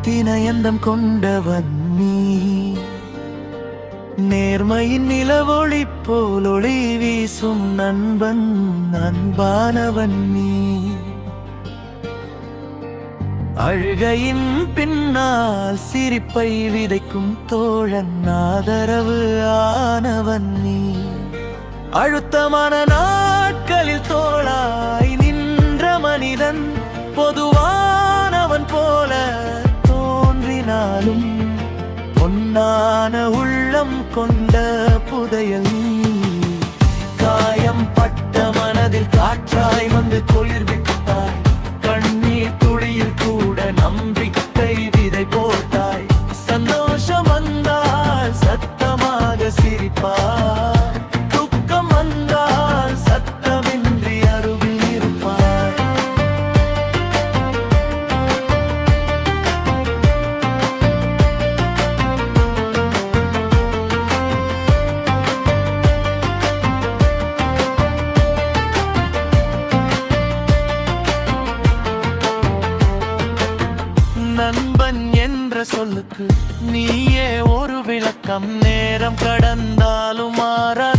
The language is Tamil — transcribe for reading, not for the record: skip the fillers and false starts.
வினயந்தம் கொண்டவன் நீ. நேர்மையின் நிலவொளி போல் ஒளி வீசும் நண்பன் அன்பானவன் நீ. அழுகையின் பின்னால் சிரிப்பை விதைக்கும் தோழன் ஆதரவு ஆனவன் நீ. அழுத்தமான நாட்களில் தோளாய் நின்ற மனிதன் பொதுவானவன் போல தோன்றினாலும் பொன்னான உள்ளம் கொண்ட புதையல். காயம் பட்ட மனதில் காற்றாய் வந்து குளிர்வித்தாய். கண்ணீர் துளியில் கூட நம்பிக்கை விதை போட்டாய். சந்தோஷம் வந்தால் சத்தமாக சிரிப்பாய். துக்கம் வந்தால் சத்தமின்றி அருகில் இருப்பாய். நண்பன் என்ற சொல்லுக்கு நீயே ஒரு விளக்கம். நேரம் கடந்தாலும் மாறாத